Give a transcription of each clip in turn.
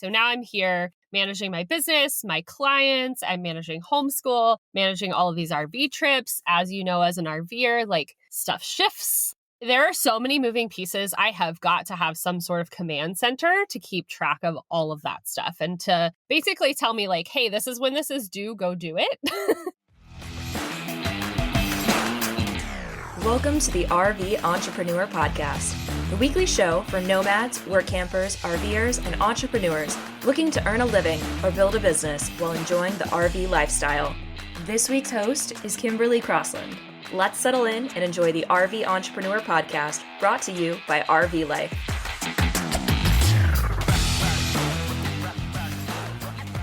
So now I'm here managing my business, my clients, I'm managing homeschool, managing all of these RV trips. As you know, as an RVer, like stuff shifts. There are so many moving pieces. I have got to have some sort of command center to keep track of all of that stuff and to basically tell me like, hey, this is when this is due, go do it. Welcome to the RV Entrepreneur Podcast, the weekly show for nomads, work campers, RVers, and entrepreneurs looking to earn a living or build a business while enjoying the RV lifestyle. This week's host is Kimberly Crossland. Let's settle in and enjoy the RV Entrepreneur Podcast, brought to you by RV Life.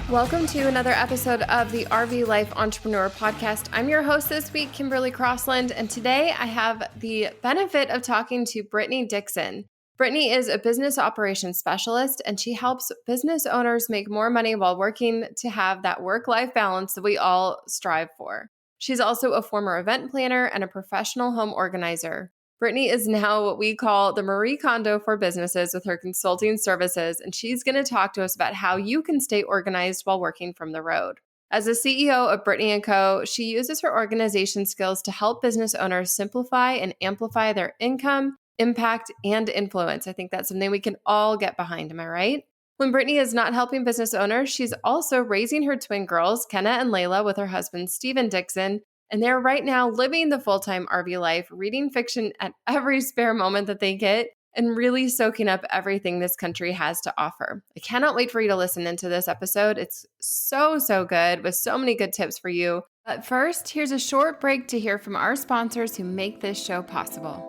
Welcome to another episode of the RV Life Entrepreneur Podcast. I'm your host this week, Kimberly Crossland, and today I have the benefit of talking to Brittany Dixon. Brittany is a business operations specialist, and she helps business owners make more money while working to have that work-life balance that we all strive for. She's also a former event planner and a professional home organizer. Brittany is now what we call the Marie Kondo for businesses with her consulting services, and she's going to talk to us about how you can stay organized while working from the road. As the CEO of Brittany Co, she uses her organization skills to help business owners simplify and amplify their income, impact, and influence. I think that's something we can all get behind. Am I right? When Brittany is not helping business owners, she's also raising her twin girls, Kenna and Layla, with her husband, Steven Dixon. And they're right now living the full-time RV life, reading fiction at every spare moment that they get, and really soaking up everything this country has to offer. I cannot wait for you to listen into this episode. It's so good with so many good tips for you. But first, here's a short break to hear from our sponsors who make this show possible.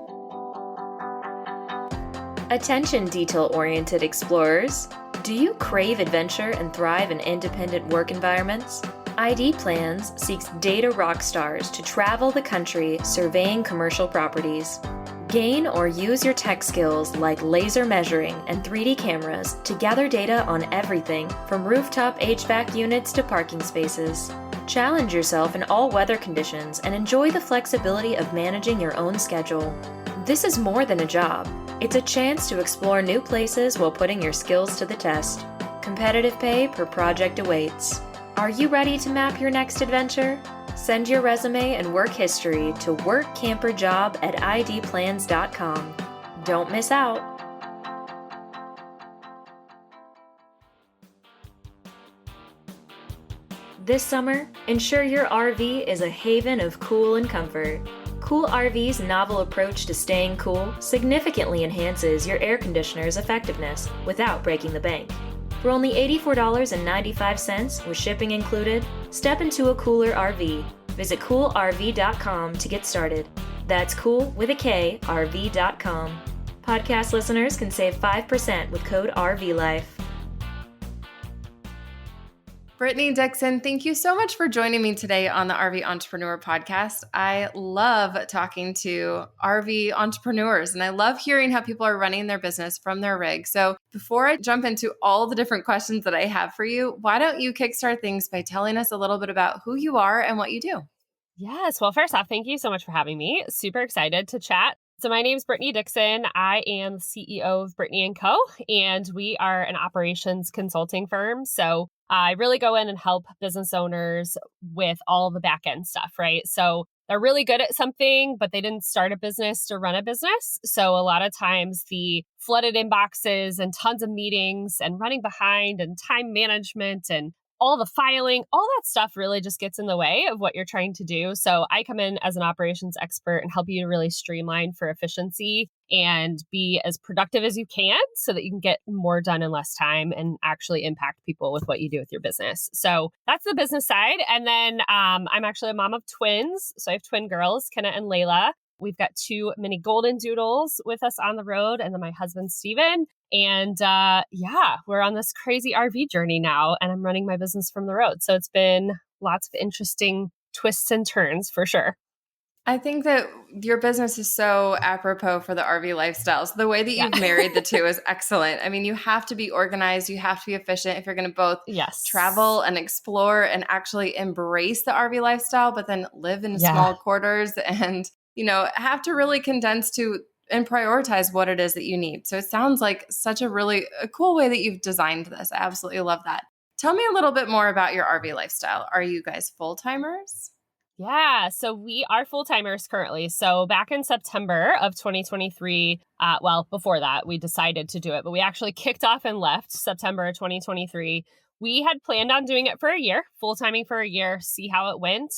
Attention detail-oriented explorers. Do you crave adventure and thrive in independent work environments? ID Plans seeks data rock stars to travel the country surveying commercial properties. Gain or use your tech skills like laser measuring and 3D cameras to gather data on everything from rooftop HVAC units to parking spaces. Challenge yourself in all weather conditions and enjoy the flexibility of managing your own schedule. This is more than a job. It's a chance to explore new places while putting your skills to the test. Competitive pay per project awaits. Are you ready to map your next adventure? Send your resume and work history to workcamperjob@idplans.com. Don't miss out. This summer, ensure your RV is a haven of cool and comfort. Cool RV's novel approach to staying cool significantly enhances your air conditioner's effectiveness without breaking the bank. For only $84.95 with shipping included, step into a cooler RV. Visit coolrv.com to get started. That's cool with a K, RV.com. Podcast listeners can save 5% with code RVLife. Brittany Dixon, thank you so much for joining me today on the RV Entrepreneur Podcast. I love talking to RV entrepreneurs, and I love hearing how people are running their business from their rig. So before I jump into all the different questions that I have for you, why don't you kickstart things by telling us a little bit about who you are and what you do? Yes. Well, first off, thank you so much for having me. Super excited to chat. So my name is Brittany Dixon. I am the CEO of Brittany Co, and we are an operations consulting firm. So I really go in and help business owners with all the back end stuff, right? So they're really good at something, but they didn't start a business to run a business. So a lot of times the flooded inboxes and tons of meetings and running behind and time management and all the filing, all that stuff really just gets in the way of what you're trying to do. So I come in as an operations expert and help you to really streamline for efficiency and be as productive as you can so that you can get more done in less time and actually impact people with what you do with your business. So that's the business side. And then I'm actually a mom of twins. So I have twin girls, Kenna and Layla. We've got 2 mini golden doodles with us on the road, and then my husband, Steven. And we're on this crazy RV journey now, and I'm running my business from the road. So it's been lots of interesting twists and turns for sure. I think that your business is so apropos for the RV lifestyle. So the way that you've married the two is excellent. I mean, you have to be organized. You have to be efficient if you're going to both travel and explore and actually embrace the RV lifestyle, but then live in small quarters and, have to really condense to and prioritize what it is that you need. So it sounds like such a cool way that you've designed this. I absolutely love that. Tell me a little bit more about your RV lifestyle. Are you guys full-timers? Yeah, so we are full-timers currently. So back in September of 2023, before that, we decided to do it, but we actually kicked off and left September of 2023. We had planned on doing it for a year, full-timing for a year, see how it went.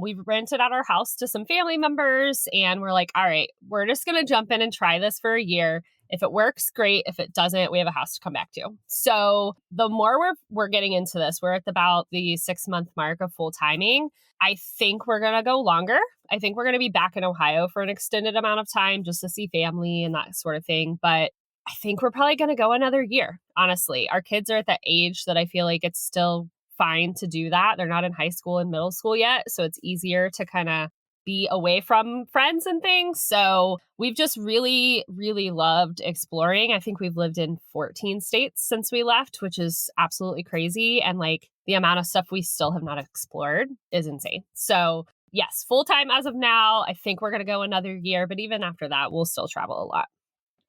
We rented out our house to some family members, and we're like, all right, we're just going to jump in and try this for a year. If it works, great. If it doesn't, we have a house to come back to. So the more we're getting into this, we're at about the 6-month mark of full timing. I think we're going to go longer. I think we're going to be back in Ohio for an extended amount of time just to see family and that sort of thing. But I think we're probably going to go another year. Honestly, our kids are at that age that I feel like it's still fine to do that. They're not in high school and middle school yet. So it's easier to kind of be away from friends and things. So we've just really, really loved exploring. I think we've lived in 14 states since we left, which is absolutely crazy. And like the amount of stuff we still have not explored is insane. So yes, full time as of now. I think we're going to go another year, but even after that, we'll still travel a lot.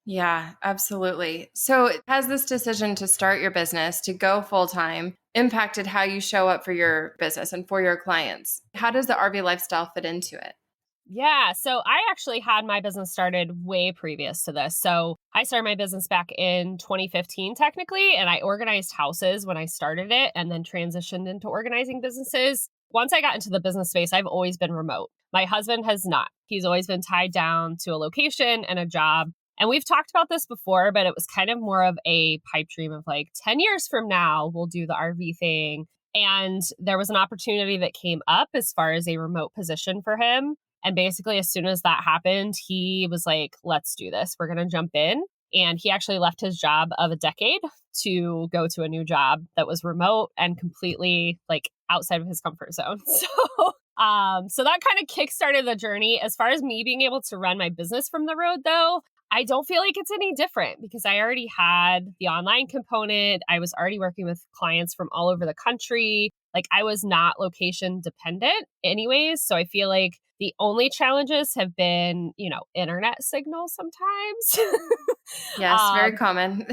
Yeah, absolutely. So has this decision to start your business, to go full-time, impacted how you show up for your business and for your clients? How does the RV lifestyle fit into it? Yeah. So I actually had my business started way previous to this. So I started my business back in 2015, technically, and I organized houses when I started it and then transitioned into organizing businesses. Once I got into the business space, I've always been remote. My husband has not. He's always been tied down to a location and a job. And we've talked about this before, but it was kind of more of a pipe dream of like 10 years from now, we'll do the RV thing. And there was an opportunity that came up as far as a remote position for him. And basically, as soon as that happened, he was like, let's do this. We're going to jump in. And he actually left his job of a decade to go to a new job that was remote and completely like outside of his comfort zone. So that kind of kickstarted the journey. As far as me being able to run my business from the road, though, I don't feel like it's any different because I already had the online component. I was already working with clients from all over the country. Like I was not location dependent anyways. So I feel like the only challenges have been, internet signal sometimes. Yes, very common.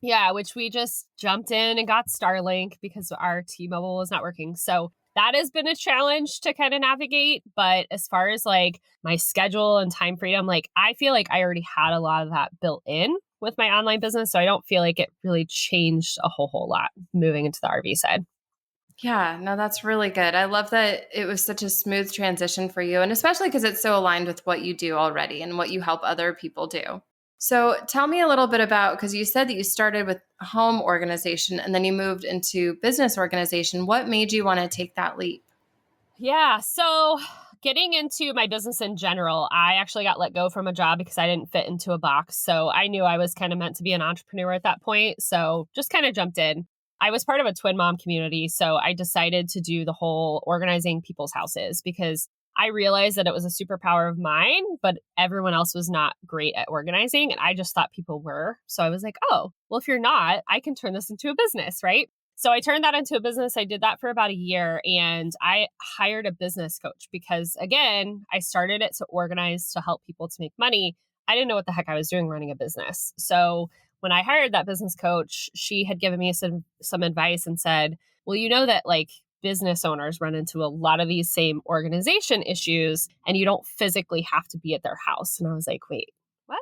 Yeah, which we just jumped in and got Starlink because our T-Mobile was not working. So that has been a challenge to kind of navigate. But as far as like my schedule and time freedom, like I feel like I already had a lot of that built in with my online business. So I don't feel like it really changed a whole lot moving into the RV side. Yeah, no, that's really good. I love that it was such a smooth transition for you. And especially because it's so aligned with what you do already and what you help other people do. So tell me a little bit about, because you said that you started with home organization and then you moved into business organization. What made you want to take that leap? Yeah. So getting into my business in general, I actually got let go from a job because I didn't fit into a box. So I knew I was kind of meant to be an entrepreneur at that point. So just kind of jumped in. I was part of a twin mom community. So I decided to do the whole organizing people's houses because I realized that it was a superpower of mine, but everyone else was not great at organizing. And I just thought people were. So I was like, oh, well, if you're not, I can turn this into a business, right? So I turned that into a business. I did that for about a year and I hired a business coach because, again, I started it to organize to help people to make money. I didn't know what the heck I was doing running a business. So when I hired that business coach, she had given me some advice and said, well, you know that like business owners run into a lot of these same organization issues and you don't physically have to be at their house. And I was like, wait, what?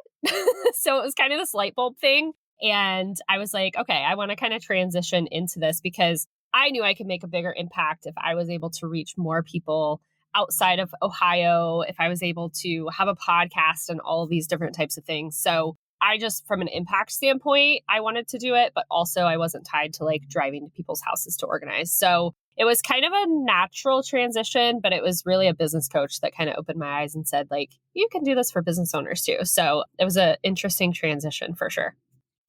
So it was kind of this light bulb thing. And I was like, okay, I want to kind of transition into this because I knew I could make a bigger impact if I was able to reach more people outside of Ohio, if I was able to have a podcast and all of these different types of things. So I just, from an impact standpoint, I wanted to do it, but also I wasn't tied to like driving to people's houses to organize. So it was kind of a natural transition, but it was really a business coach that kind of opened my eyes and said, like, you can do this for business owners too. So it was an interesting transition for sure.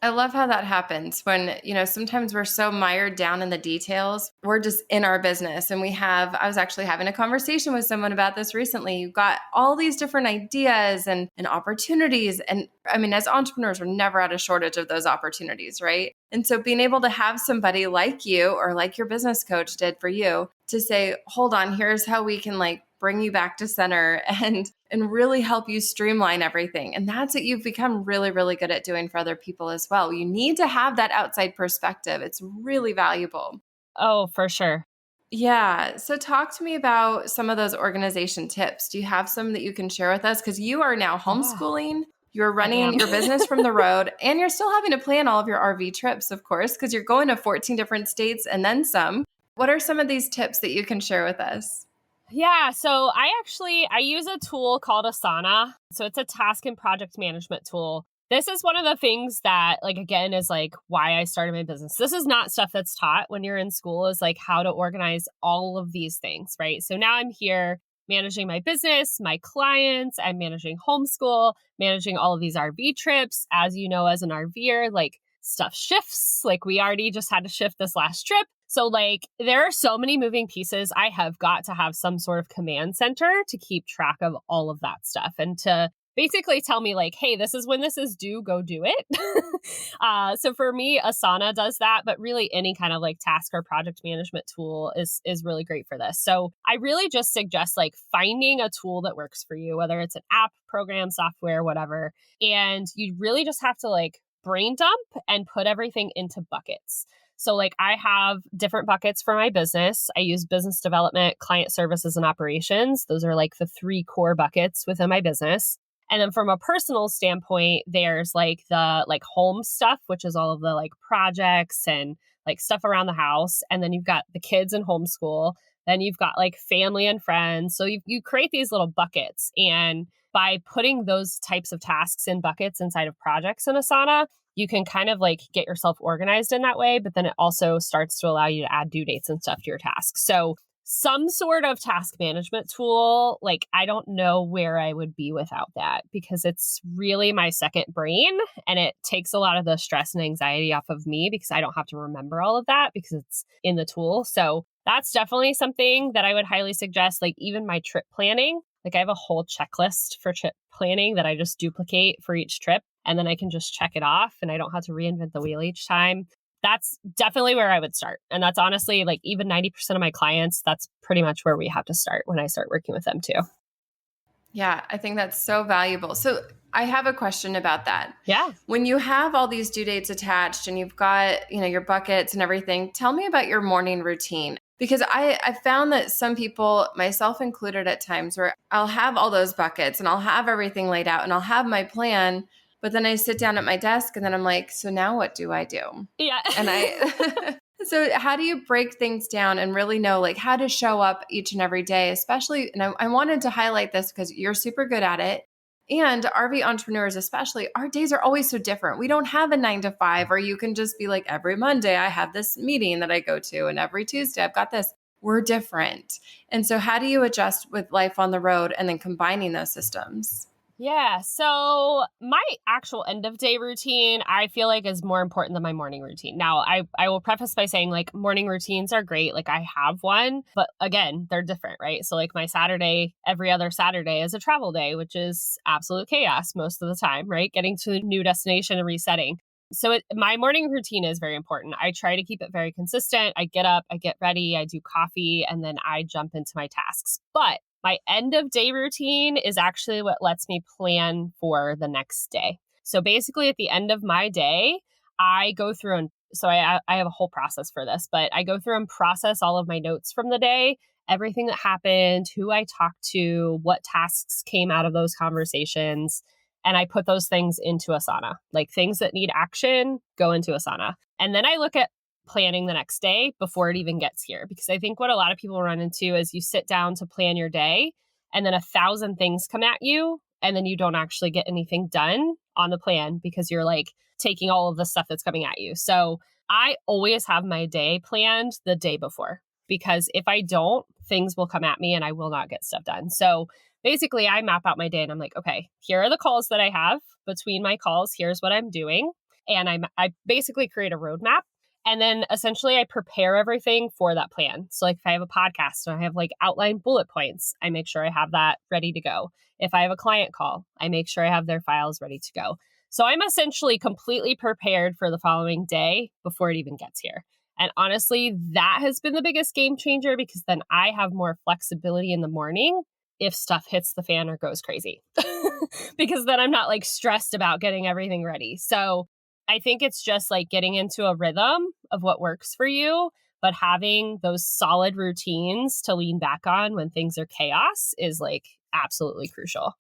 I love how that happens when, sometimes we're so mired down in the details. We're just in our business and I was actually having a conversation with someone about this recently. You've got all these different ideas and opportunities. And I mean, as entrepreneurs, we're never at a shortage of those opportunities, right? And so being able to have somebody like you or like your business coach did for you to say, hold on, here's how we can like bring you back to center and and really help you streamline everything. And that's what you've become really, really good at doing for other people as well. You need to have that outside perspective. It's really valuable. Oh, for sure. Yeah. So talk to me about some of those organization tips. Do you have some that you can share with us? Because you are now Yeah, homeschooling, you're I running am. your business from the road, and you're still having to plan all of your RV trips, of course, because you're going to 14 different states and then some. What are some of these tips that you can share with us? Yeah, so I use a tool called Asana. So it's a task and project management tool. This is one of the things that, like, again, is like why I started my business. This is not stuff that's taught when you're in school, is like how to organize all of these things, right? So now I'm here managing my business, my clients, I'm managing homeschool, managing all of these RV trips. As you know, as an RVer, like stuff shifts. Like we already just had to shift this last trip. So like there are so many moving pieces. I have got to have some sort of command center to keep track of all of that stuff and to basically tell me like, hey, this is when this is due, go do it. So for me, Asana does that, but really any kind of like task or project management tool is really great for this. So I really just suggest like finding a tool that works for you, whether it's an app, program, software, whatever. And you really just have to like brain dump and put everything into buckets. So like I have different buckets for my business. I use business development, client services, and operations. Those are like the 3 core buckets within my business. And then from a personal standpoint, there's like the like home stuff, which is all of the like projects and like stuff around the house. And then you've got the kids and homeschool. Then you've got like family and friends. So you create these little buckets. And by putting those types of tasks in buckets inside of projects in Asana, you can kind of like get yourself organized in that way, but then it also starts to allow you to add due dates and stuff to your tasks. So some sort of task management tool, like I don't know where I would be without that because it's really my second brain and it takes a lot of the stress and anxiety off of me because I don't have to remember all of that because it's in the tool. So that's definitely something that I would highly suggest. Like even my trip planning, like I have a whole checklist for trip planning that I just duplicate for each trip. And then I can just check it off and I don't have to reinvent the wheel each time. That's definitely where I would start. And that's honestly like even 90% of my clients, that's pretty much where we have to start when I start working with them too. Yeah, I think that's so valuable. So I have a question about that. Yeah. When you have all these due dates attached and you've got, your buckets and everything, tell me about your morning routine. Because I found that some people, myself included at times, where I'll have all those buckets and I'll have everything laid out and I'll have my plan, but then I sit down at my desk and then I'm like, so now what do I do? Yeah. And so how do you break things down and really know like how to show up each and every day, especially, and I wanted to highlight this because you're super good at it. And RV entrepreneurs, especially, our days are always so different. We don't have a 9 to 5, or you can just be like, every Monday I have this meeting that I go to, and every Tuesday I've got this. We're different. And so how do you adjust with life on the road and then combining those systems? Yeah. So my actual end of day routine, I feel like is more important than my morning routine. Now, I will preface by saying like morning routines are great. Like I have one, but again, they're different, right? So like my Saturday, every other Saturday is a travel day, which is absolute chaos most of the time, right? Getting to a new destination and resetting. So my morning routine is very important. I try to keep it very consistent. I get up, I get ready, I do coffee, and then I jump into my tasks. But my end of day routine is actually what lets me plan for the next day. So basically at the end of my day, I go through and so I have a whole process for this, but I go through and process all of my notes from the day, everything that happened, who I talked to, what tasks came out of those conversations. And I put those things into Asana, like things that need action go into Asana. And then I look at planning the next day before it even gets here. Because I think what a lot of people run into is you sit down to plan your day and then 1,000 things come at you and then you don't actually get anything done on the plan because you're like taking all of the stuff that's coming at you. So I always have my day planned the day before because if I don't, things will come at me and I will not get stuff done. So basically I map out my day and I'm like, okay, here are the calls that I have. Between my calls, here's what I'm doing. And I basically create a roadmap. And then essentially I prepare everything for that plan. So like if I have a podcast and I have like outlined bullet points, I make sure I have that ready to go. If I have a client call, I make sure I have their files ready to go. So I'm essentially completely prepared for the following day before it even gets here. And honestly, that has been the biggest game changer because then I have more flexibility in the morning if stuff hits the fan or goes crazy, because then I'm not like stressed about getting everything ready. So I think it's just like getting into a rhythm of what works for you, but having those solid routines to lean back on when things are chaos is like absolutely crucial.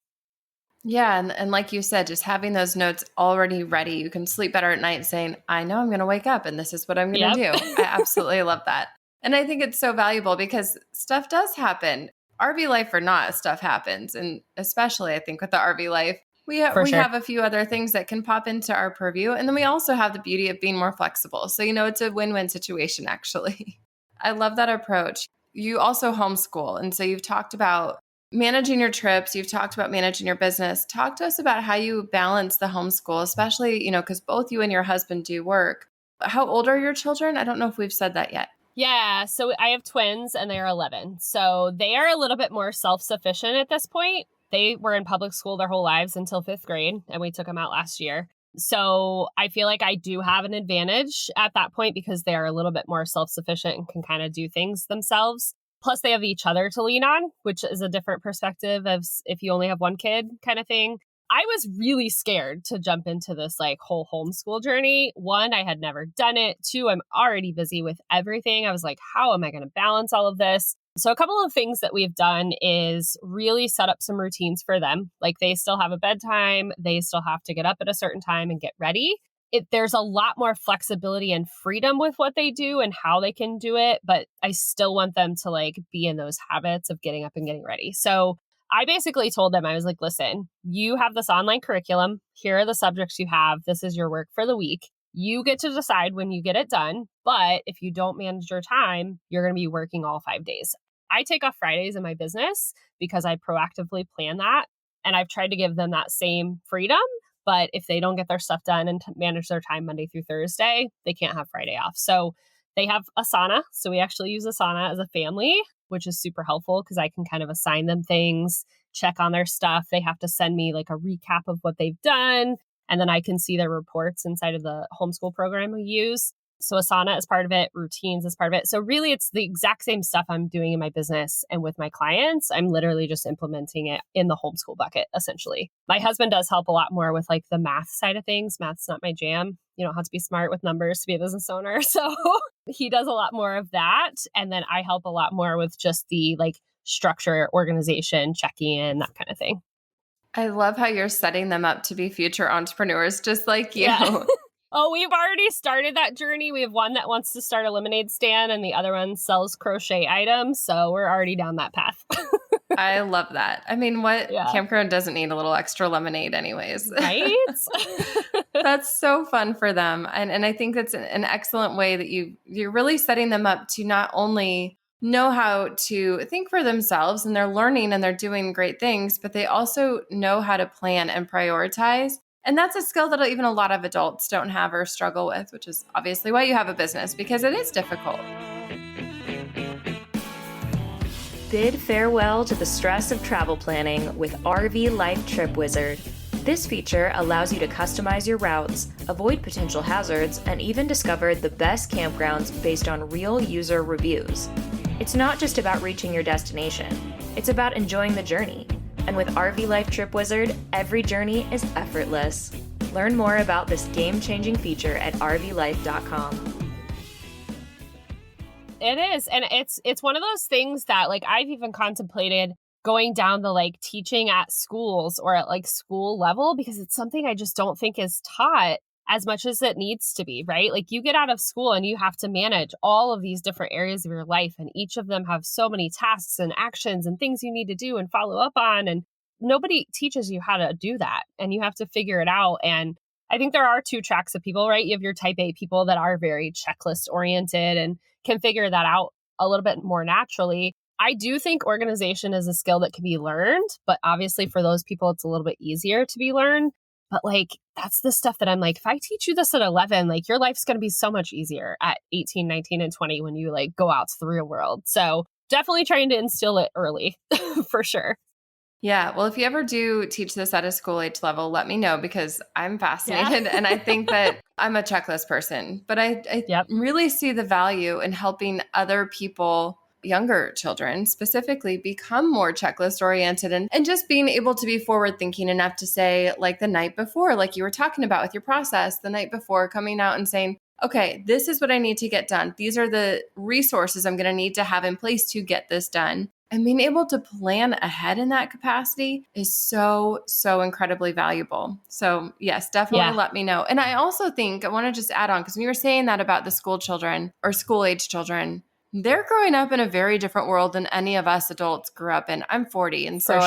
Yeah. And like you said, just having those notes already ready, you can sleep better at night saying, I know I'm going to wake up and this is what I'm going to do. I absolutely love that. And I think it's so valuable because stuff does happen. RV life or not, stuff happens. And especially I think with the RV life, we have a few other things that can pop into our purview. And then we also have the beauty of being more flexible. So, it's a win-win situation, actually. I love that approach. You also homeschool. And so you've talked about managing your trips. You've talked about managing your business. Talk to us about how you balance the homeschool, especially, because both you and your husband do work. How old are your children? I don't know if we've said that yet. Yeah. So I have twins and they are 11. So they are a little bit more self-sufficient at this point. They were in public school their whole lives until 5th grade, and we took them out last year. So I feel like I do have an advantage at that point because they are a little bit more self-sufficient and can kind of do things themselves. Plus they have each other to lean on, which is a different perspective of if you only have one kid kind of thing. I was really scared to jump into this like whole homeschool journey. 1, I had never done it. 2, I'm already busy with everything. I was like, how am I going to balance all of this? So a couple of things that we've done is really set up some routines for them. Like they still have a bedtime. They still have to get up at a certain time and get ready. There's a lot more flexibility and freedom with what they do and how they can do it. But I still want them to like be in those habits of getting up and getting ready. So I basically told them, I was like, listen, you have this online curriculum. Here are the subjects you have. This is your work for the week. You get to decide when you get it done. But if you don't manage your time, you're going to be working all 5 days. I take off Fridays in my business because I proactively plan that. And I've tried to give them that same freedom. But if they don't get their stuff done and manage their time Monday through Thursday, they can't have Friday off. So they have Asana. So we actually use Asana as a family, which is super helpful because I can kind of assign them things, check on their stuff. They have to send me like a recap of what they've done. And then I can see their reports inside of the homeschool program we use. So Asana is part of it. Routines is part of it. So really, it's the exact same stuff I'm doing in my business and with my clients. I'm literally just implementing it in the homeschool bucket, essentially. My husband does help a lot more with like the math side of things. Math's not my jam. You don't have to be smart with numbers to be a business owner. So he does a lot more of that. And then I help a lot more with just the like structure, organization, checking in, that kind of thing. I love how you're setting them up to be future entrepreneurs, just like you. Yeah. Oh, we've already started that journey. We have one that wants to start a lemonade stand and the other one sells crochet items. So we're already down that path. I love that. I mean, what campground doesn't need a little extra lemonade anyways? Right? That's so fun for them. And I think that's an excellent way that you're really setting them up to not only know how to think for themselves and they're learning and they're doing great things, but they also know how to plan and prioritize. And that's a skill that even a lot of adults don't have or struggle with, which is obviously why you have a business, because it is difficult. Bid farewell to the stress of travel planning with RV Life Trip Wizard. This feature allows you to customize your routes, avoid potential hazards, and even discover the best campgrounds based on real user reviews. It's not just about reaching your destination, it's about enjoying the journey. And with RV Life Trip Wizard, every journey is effortless. Learn more about this game-changing feature at rvlife.com. It is. And it's one of those things that like I've even contemplated going down the like teaching at schools or at like school level, because it's something I just don't think is taught as much as it needs to be, right? Like you get out of school and you have to manage all of these different areas of your life, and each of them have so many tasks and actions and things you need to do and follow up on. And nobody teaches you how to do that, and you have to figure it out. And I think there are 2 tracks of people, right? You have your type A people that are very checklist oriented and can figure that out a little bit more naturally. I do think organization is a skill that can be learned, but obviously for those people, it's a little bit easier to be learned. But like, that's the stuff that I'm like, if I teach you this at 11, like your life's going to be so much easier at 18, 19, and 20 when you like go out to the real world. So definitely trying to instill it early for sure. Yeah. Well, if you ever do teach this at a school age level, let me know, because I'm fascinated. And I think that I'm a checklist person, but I really see the value in helping other people younger children specifically become more checklist oriented and just being able to be forward thinking enough to say, like the night before, like you were talking about with your process, the night before coming out and saying, okay, this is what I need to get done. These are the resources I'm going to need to have in place to get this done. And being able to plan ahead in that capacity is so, so incredibly valuable. So yes, definitely let me know. And I also think I want to just add on, because when you were saying that about the school children or school age children, they're growing up in a very different world than any of us adults grew up in. I'm 40. And so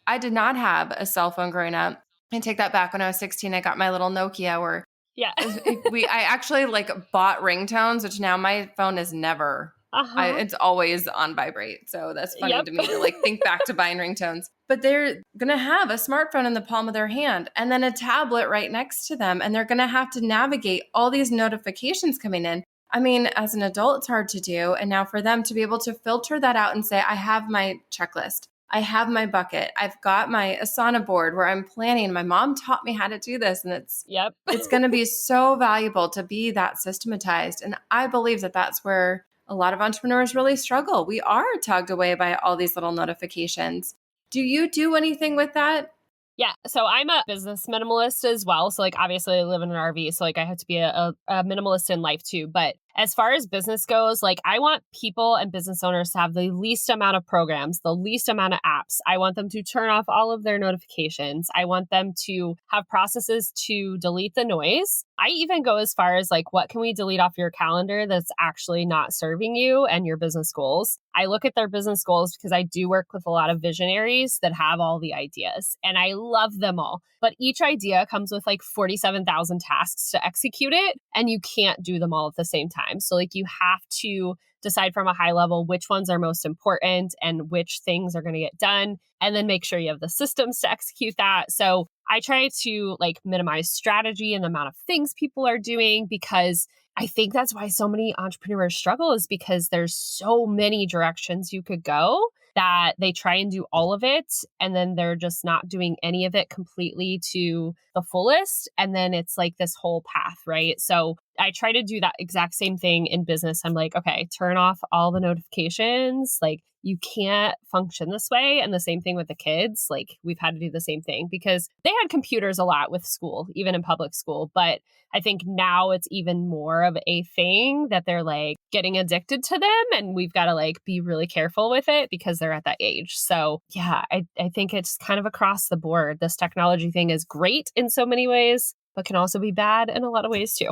I did not have a cell phone growing up. I take that back. When I was 16, I got my little Nokia where I actually like bought ringtones, which now my phone is never it's always on vibrate. So that's funny to me to like think back to buying ringtones. But they're going to have a smartphone in the palm of their hand and then a tablet right next to them. And they're going to have to navigate all these notifications coming in. I mean, as an adult, it's hard to do. And now for them to be able to filter that out and say, I have my checklist. I have my bucket. I've got my Asana board where I'm planning. My mom taught me how to do this. And it's going to be so valuable to be that systematized. And I believe that that's where a lot of entrepreneurs really struggle. We are tugged away by all these little notifications. Do you do anything with that? Yeah. So I'm a business minimalist as well. So like, obviously I live in an RV. So like I have to be a minimalist in life too. But as far as business goes, like I want people and business owners to have the least amount of programs, the least amount of apps. I want them to turn off all of their notifications. I want them to have processes to delete the noise. I even go as far as like, what can we delete off your calendar that's actually not serving you and your business goals? I look at their business goals because I do work with a lot of visionaries that have all the ideas and I love them all. But each idea comes with like 47,000 tasks to execute it and you can't do them all at the same time. So like you have to decide from a high level which ones are most important and which things are going to get done and then make sure you have the systems to execute that. So I try to like minimize strategy and the amount of things people are doing because I think that's why so many entrepreneurs struggle is because there's so many directions you could go that they try and do all of it and then they're just not doing any of it completely to the fullest. And then it's like this whole path, right? So I try to do that exact same thing in business. I'm like, okay, turn off all the notifications. Like you can't function this way. And the same thing with the kids. Like we've had to do the same thing because they had computers a lot with school, even in public school. But I think now it's even more of a thing that they're like getting addicted to them. And we've got to like be really careful with it because they're at that age. So yeah, I think it's kind of across the board. This technology thing is great in so many ways, but can also be bad in a lot of ways too.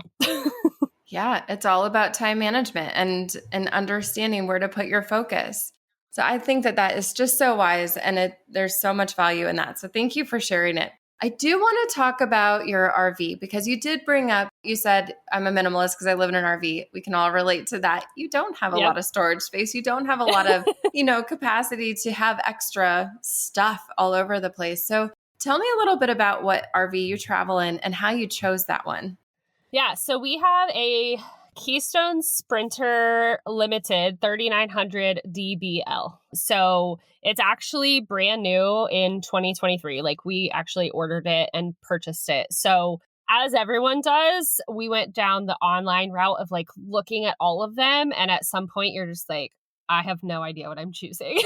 Yeah, it's all about time management and understanding where to put your focus. So I think that is just so wise and there's so much value in that. So thank you for sharing it. I do want to talk about your RV because you did bring up, you said, I'm a minimalist because I live in an RV. We can all relate to that. You don't have a lot of storage space. You don't have a lot of, capacity to have extra stuff all over the place. So tell me a little bit about what RV you travel in and how you chose that one. Yeah, so we have a Keystone Sprinter Limited 3900 DBL. So it's actually brand new in 2023. Like we actually ordered it and purchased it. So as everyone does, we went down the online route of like looking at all of them. And at some point you're just like, I have no idea what I'm choosing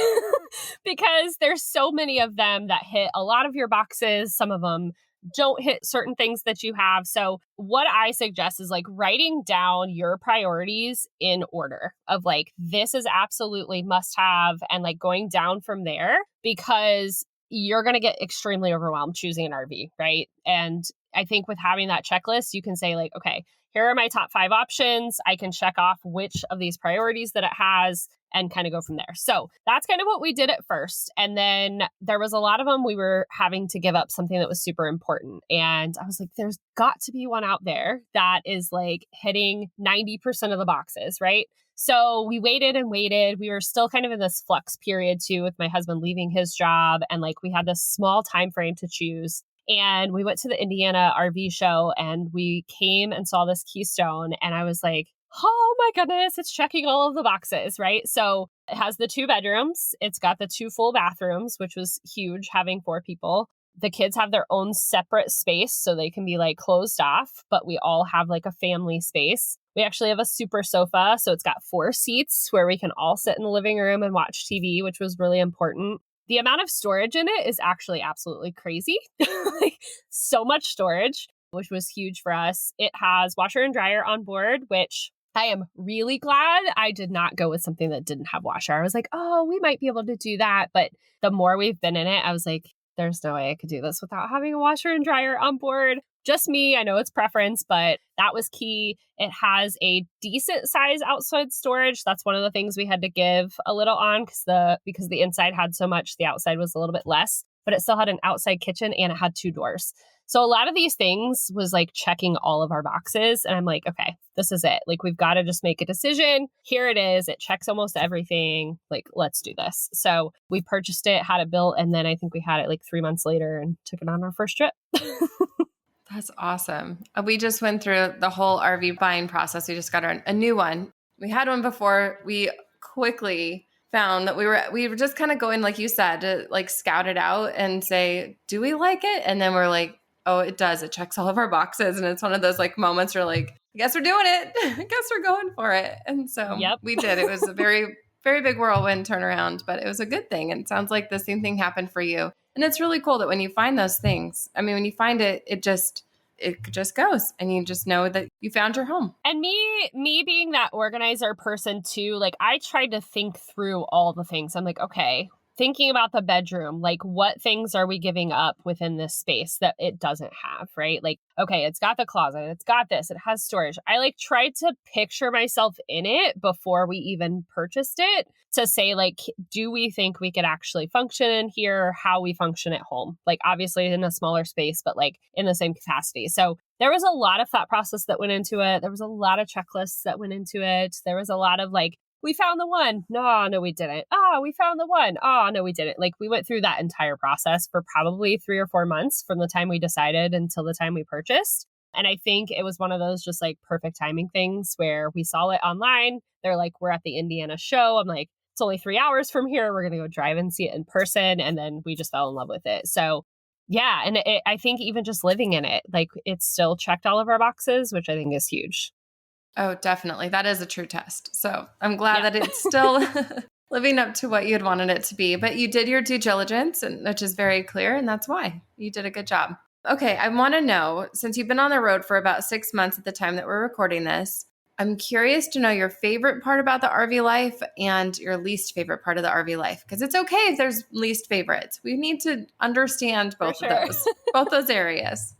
because there's so many of them that hit a lot of your boxes. Some of them don't hit certain things that you have. So what I suggest is like writing down your priorities in order of like, this is absolutely must have and like going down from there because you're going to get extremely overwhelmed choosing an RV, right? And I think with having that checklist, you can say like, okay, here are my top 5 options. I can check off which of these priorities that it has and kind of go from there. So that's kind of what we did at first. And then there was a lot of them we were having to give up something that was super important. And I was like, there's got to be one out there that is like hitting 90% of the boxes, right? So we waited and waited. We were still kind of in this flux period too with my husband leaving his job. And like we had this small time frame to choose. And we went to the Indiana RV show and we came and saw this Keystone. And I was like, oh my goodness, it's checking all of the boxes, right? So it has the 2 bedrooms. It's got the 2 full bathrooms, which was huge having 4 people. The kids have their own separate space so they can be like closed off, but we all have like a family space. We actually have a super sofa. So it's got 4 seats where we can all sit in the living room and watch TV, which was really important. The amount of storage in it is actually absolutely crazy. Like, so much storage, which was huge for us. It has washer and dryer on board, which I am really glad I did not go with something that didn't have washer. I was like, oh, we might be able to do that. But the more we've been in it, I was like, there's no way I could do this without having a washer and dryer on board. Just me. I know it's preference, but that was key. It has a decent size outside storage. That's one of the things we had to give a little on because the inside had so much, the outside was a little bit less, but it still had an outside kitchen and it had 2 doors. So a lot of these things was like checking all of our boxes. And I'm like, okay, this is it. Like, we've got to just make a decision. Here it is. It checks almost everything. Like, let's do this. So we purchased it, had it built. And then I think we had it like 3 months later and took it on our first trip. That's awesome. We just went through the whole RV buying process. We just got a new one. We had one before. We quickly found that we were just kind of going, like you said, to like scout it out and say, do we like it? And then we're like, oh, it does. It checks all of our boxes. And it's one of those like moments where like, I guess we're doing it. I guess we're going for it. And so we did. It was a very, very big whirlwind turnaround, but it was a good thing. And it sounds like the same thing happened for you. And it's really cool that when you find those things, I mean, when you find it, it just goes and you just know that you found your home. And me being that organizer person too, like, I tried to think through all the things. I'm like, okay, thinking about the bedroom, like, what things are we giving up within this space that it doesn't have, right? Like, okay, it's got the closet, it's got this, it has storage. I like tried to picture myself in it before we even purchased it to say, like, do we think we could actually function in here, how we function at home? Like, obviously in a smaller space, but like in the same capacity. So there was a lot of thought process that went into it. There was a lot of checklists that went into it. There was a lot of like, we found the one. No, we didn't. Oh, we found the one. Oh, no, we didn't. Like, we went through that entire process for probably 3 or 4 months from the time we decided until the time we purchased. And I think it was one of those just like perfect timing things where we saw it online. They're like, we're at the Indiana show. I'm like, it's only 3 hours from here. We're going to go drive and see it in person. And then we just fell in love with it. So yeah. And I think even just living in it, like, it still checked all of our boxes, which I think is huge. Oh, definitely. That is a true test. So I'm glad that it's still living up to what you had wanted it to be. But you did your due diligence, which is very clear. And that's why you did a good job. Okay. I want to know, since you've been on the road for about 6 months at the time that we're recording this, I'm curious to know your favorite part about the RV life and your least favorite part of the RV life. Because it's okay if there's least favorites. We need to understand both of those, both those areas.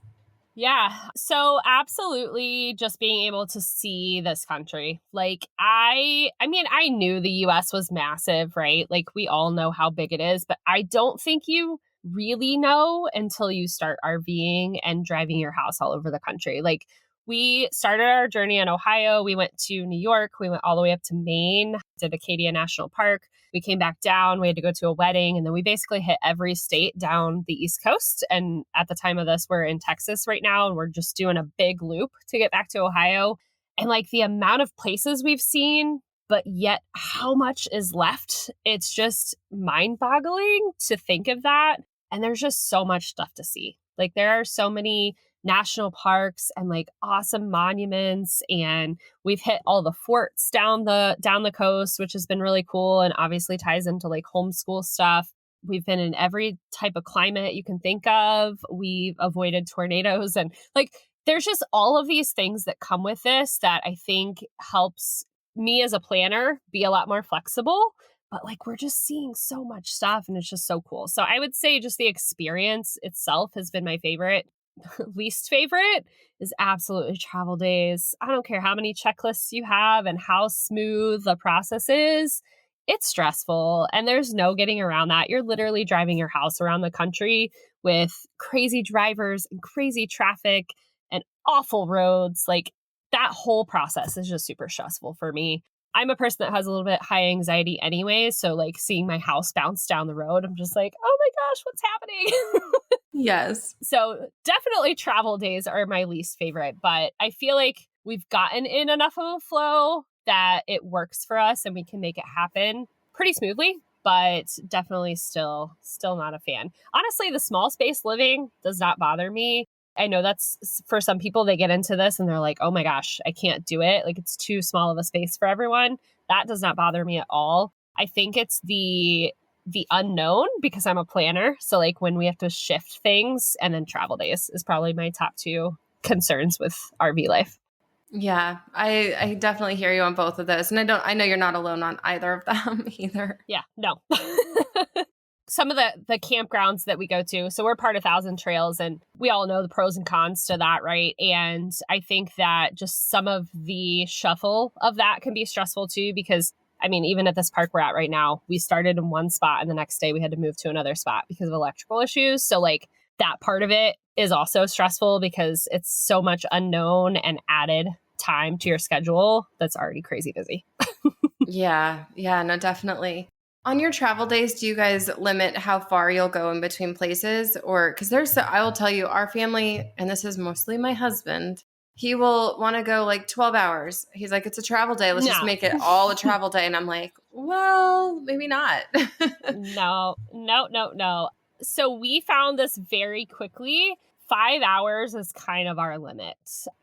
Yeah. So absolutely just being able to see this country. Like, I mean, I knew the US was massive, right? Like, we all know how big it is, but I don't think you really know until you start RVing and driving your house all over the country. Like, we started our journey in Ohio. We went to New York. We went all the way up to Maine, did Acadia National Park. We came back down. We had to go to a wedding. And then we basically hit every state down the East Coast. And at the time of this, we're in Texas right now. And we're just doing a big loop to get back to Ohio. And like, the amount of places we've seen, but yet how much is left, it's just mind-boggling to think of that. And there's just so much stuff to see. Like, there are so many national parks and like awesome monuments, and we've hit all the forts down the coast, which has been really cool and obviously ties into like homeschool stuff. We've been in every type of climate you can think of. We've avoided tornadoes, and like, there's just all of these things that come with this that I think helps me as a planner be a lot more flexible. But like, we're just seeing so much stuff and it's just so cool. So I would say just the experience itself has been my favorite. Least favorite is absolutely travel days. I don't care how many checklists you have and how smooth the process is. It's stressful and there's no getting around that. You're literally driving your house around the country with crazy drivers and crazy traffic and awful roads. Like, that whole process is just super stressful for me. I'm a person that has a little bit high anxiety anyway. So like, seeing my house bounce down the road, I'm just like, oh my gosh, what's happening? Yes. So definitely travel days are my least favorite, but I feel like we've gotten in enough of a flow that it works for us and we can make it happen pretty smoothly, but definitely still not a fan. Honestly, the small space living does not bother me. I know that's for some people, they get into this and they're like, oh my gosh, I can't do it. Like it's too small of a space for everyone. That does not bother me at all. I think it's the unknown because I'm a planner. So like when we have to shift things, and then travel days is probably my top two concerns with RV life. Yeah, I definitely hear you on both of those. And I know you're not alone on either of them either. Yeah, no. Some of the campgrounds that we go to, so we're part of Thousand Trails, and we all know the pros and cons to that, right? And I think that just some of the shuffle of that can be stressful too, because I mean, even at this park we're at right now, we started in one spot and the next day we had to move to another spot because of electrical issues. So like that part of it is also stressful because it's so much unknown and added time to your schedule that's already crazy busy. Yeah, no, definitely. On your travel days, do you guys limit how far you'll go in between places? Or because I will tell you, our family, and this is mostly my husband, he will want to go like 12 hours. He's like, it's a travel day. Let's just make it all a travel day. And I'm like, well, maybe not. No. So we found this very quickly. 5 hours is kind of our limit.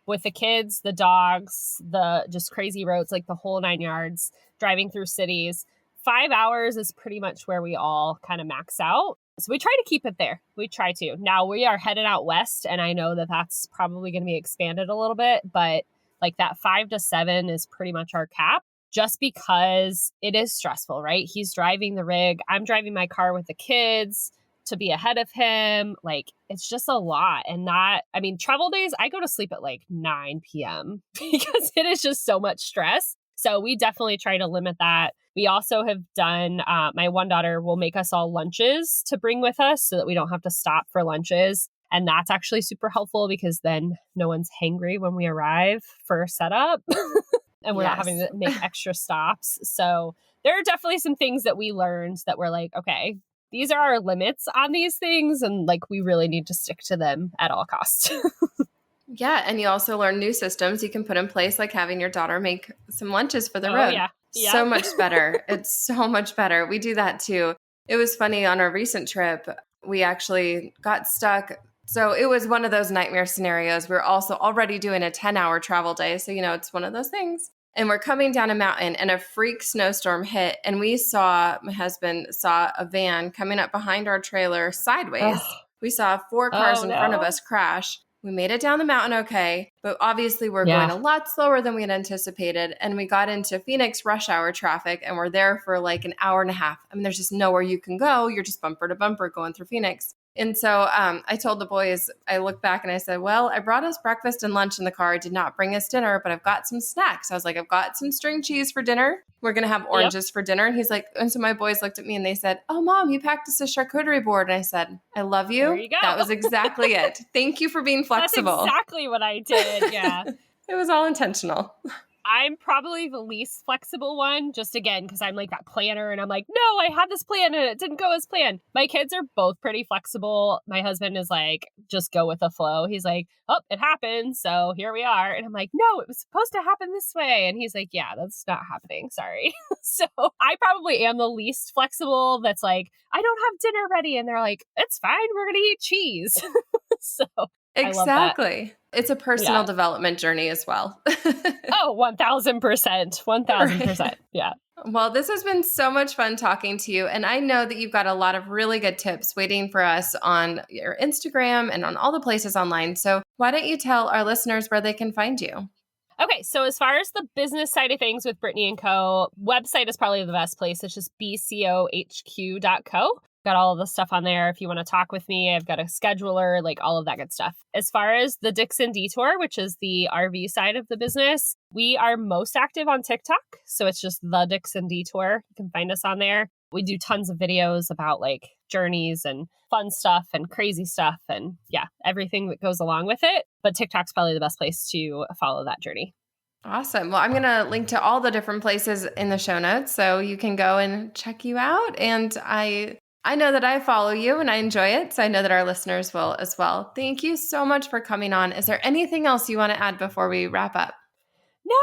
With the kids, the dogs, the just crazy roads, like the whole 9 yards, driving through cities. 5 hours is pretty much where we all kind of max out. So we try to keep it there. We try to. Now we are headed out west, and I know that that's probably going to be expanded a little bit, but like that 5 to 7 is pretty much our cap, just because it is stressful, right? He's driving the rig. I'm driving my car with the kids to be ahead of him. Like it's just a lot. And travel days, I go to sleep at like 9 p.m. because it is just so much stress. So we definitely try to limit that. We also have done, my one daughter will make us all lunches to bring with us so that we don't have to stop for lunches. And that's actually super helpful because then no one's hangry when we arrive for setup and we're not having to make extra stops. So there are definitely some things that we learned that we're like, okay, these are our limits on these things. And like, we really need to stick to them at all costs. Yeah. And you also learn new systems you can put in place, like having your daughter make some lunches for the road. Yeah. So much better. It's so much better. We do that too. It was funny on our recent trip, we actually got stuck. So it was one of those nightmare scenarios. We're also already doing a 10-hour travel day. So, it's one of those things. And we're coming down a mountain and a freak snowstorm hit. And my husband saw a van coming up behind our trailer sideways. We saw 4 cars in front of us crash. We made it down the mountain okay, but obviously we're going a lot slower than we had anticipated. And we got into Phoenix rush hour traffic and we're there for like an hour and a half. I mean, there's just nowhere you can go. You're just bumper to bumper going through Phoenix. And so I told the boys, I looked back and I said, well, I brought us breakfast and lunch in the car. I did not bring us dinner, but I've got some snacks. I was like, I've got some string cheese for dinner. We're going to have oranges for dinner. And he's like, and so my boys looked at me and they said, oh, Mom, you packed us a charcuterie board. And I said, I love you. There you go. That was exactly it. Thank you for being flexible. That's exactly what I did. Yeah. It was all intentional. I'm probably the least flexible one, just again, because I'm like that planner and I'm like, no, I had this plan and it didn't go as planned. My kids are both pretty flexible. My husband is like, just go with the flow. He's like, oh, it happened. So here we are. And I'm like, no, it was supposed to happen this way. And he's like, yeah, that's not happening. Sorry. So I probably am the least flexible. That's like, I don't have dinner ready. And they're like, it's fine. We're going to eat cheese. So exactly. It's a personal development journey as well. Oh, 1000%. 1000%. Right. Yeah. Well, this has been so much fun talking to you. And I know that you've got a lot of really good tips waiting for us on your Instagram and on all the places online. So why don't you tell our listeners where they can find you? Okay, so as far as the business side of things with Brittany & Co, website is probably the best place. It's just bcohq.co. Got all of the stuff on there. If you want to talk with me, I've got a scheduler, like all of that good stuff. As far as the Dixon Detour, which is the RV side of the business, we are most active on TikTok. So it's just the Dixon Detour. You can find us on there. We do tons of videos about like journeys and fun stuff and crazy stuff and everything that goes along with it. But TikTok's probably the best place to follow that journey. Awesome. Well, I'm going to link to all the different places in the show notes so you can go and check you out. And I know that I follow you and I enjoy it. So I know that our listeners will as well. Thank you so much for coming on. Is there anything else you want to add before we wrap up? No,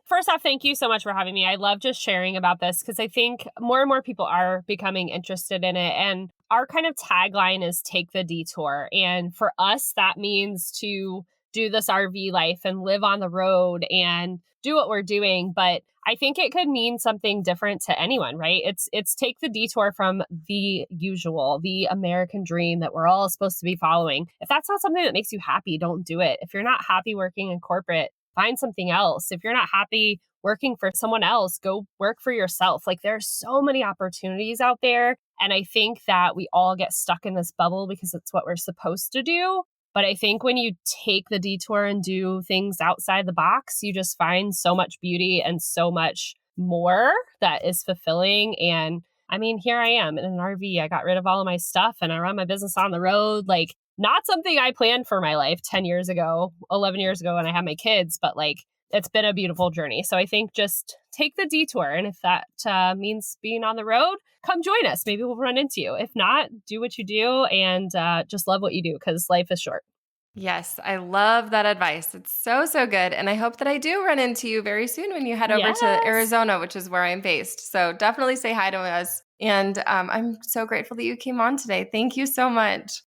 first off, thank you so much for having me. I love just sharing about this because I think more and more people are becoming interested in it. And our kind of tagline is take the detour. And for us, that means to do this RV life and live on the road and do what we're doing. But I think it could mean something different to anyone, right? It's take the detour from the usual, the American dream that we're all supposed to be following. If that's not something that makes you happy, don't do it. If you're not happy working in corporate, find something else. If you're not happy working for someone else, go work for yourself. Like, there's so many opportunities out there. And I think that we all get stuck in this bubble because it's what we're supposed to do. But I think when you take the detour and do things outside the box, you just find so much beauty and so much more that is fulfilling. And I mean, here I am in an RV. I got rid of all of my stuff and I run my business on the road. Like, not something I planned for my life 10 years ago, 11 years ago when I had my kids, but like, it's been a beautiful journey. So I think just take the detour. And if that means being on the road, come join us. Maybe we'll run into you. If not, do what you do and just love what you do because life is short. Yes, I love that advice. It's so, so good. And I hope that I do run into you very soon when you head over to Arizona, which is where I'm based. So definitely say hi to us. And I'm so grateful that you came on today. Thank you so much.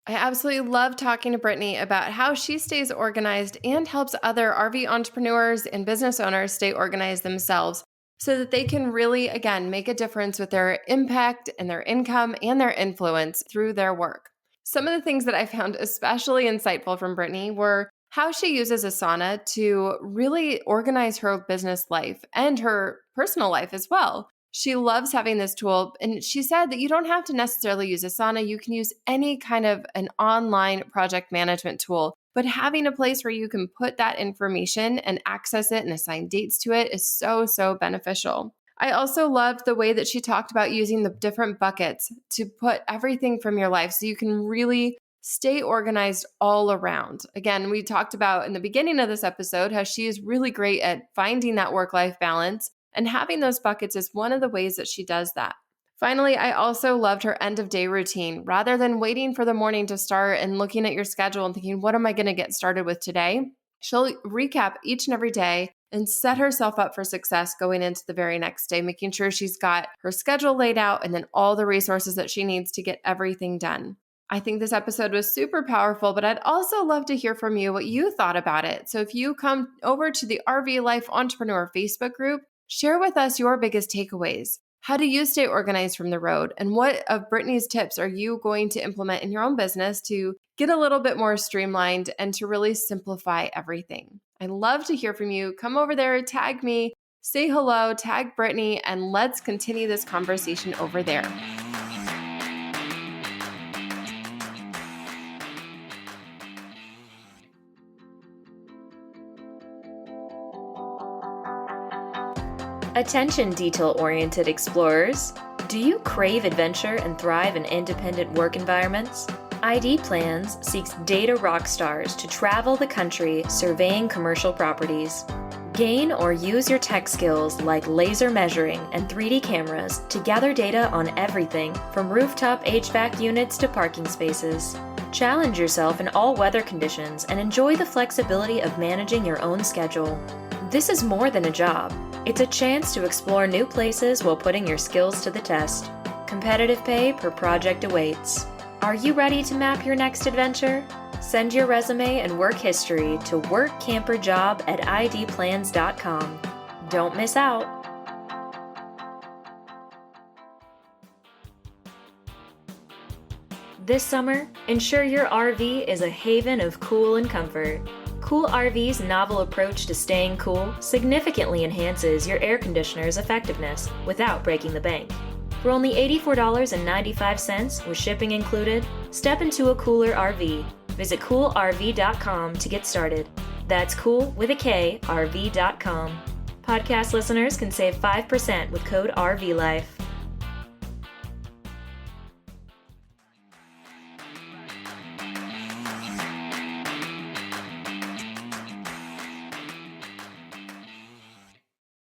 I absolutely love talking to Brittany about how she stays organized and helps other RV entrepreneurs and business owners stay organized themselves so that they can really, again, make a difference with their impact and their income and their influence through their work. Some of the things that I found especially insightful from Brittany were how she uses Asana to really organize her business life and her personal life as well. She loves having this tool, and she said that you don't have to necessarily use Asana. You can use any kind of an online project management tool, but having a place where you can put that information and access it and assign dates to it is so, so beneficial. I also loved the way that she talked about using the different buckets to put everything from your life so you can really stay organized all around. Again, we talked about in the beginning of this episode how she is really great at finding that work-life balance. And having those buckets is one of the ways that she does that. Finally, I also loved her end of day routine. Rather than waiting for the morning to start and looking at your schedule and thinking, what am I going to get started with today? She'll recap each and every day and set herself up for success going into the very next day, making sure she's got her schedule laid out and then all the resources that she needs to get everything done. I think this episode was super powerful, but I'd also love to hear from you what you thought about it. So if you come over to the RV Life Entrepreneur Facebook group, share with us your biggest takeaways. How do you stay organized from the road? And what of Brittany's tips are you going to implement in your own business to get a little bit more streamlined and to really simplify everything? I'd love to hear from you. Come over there, tag me, say hello, tag Brittany, and let's continue this conversation over there. Attention detail-oriented explorers. Do you crave adventure and thrive in independent work environments? ID Plans seeks data rock stars to travel the country surveying commercial properties. Gain or use your tech skills like laser measuring and 3D cameras to gather data on everything from rooftop HVAC units to parking spaces. Challenge yourself in all weather conditions and enjoy the flexibility of managing your own schedule. This is more than a job. It's a chance to explore new places while putting your skills to the test. Competitive pay per project awaits. Are you ready to map your next adventure? Send your resume and work history to workcamperjob@idplans.com. Don't miss out. This summer, ensure your RV is a haven of cool and comfort. Cool RV's novel approach to staying cool significantly enhances your air conditioner's effectiveness without breaking the bank. For only $84.95 with shipping included, step into a cooler RV. Visit coolrv.com to get started. That's cool with a K, rv.com. Podcast listeners can save 5% with code RVLife.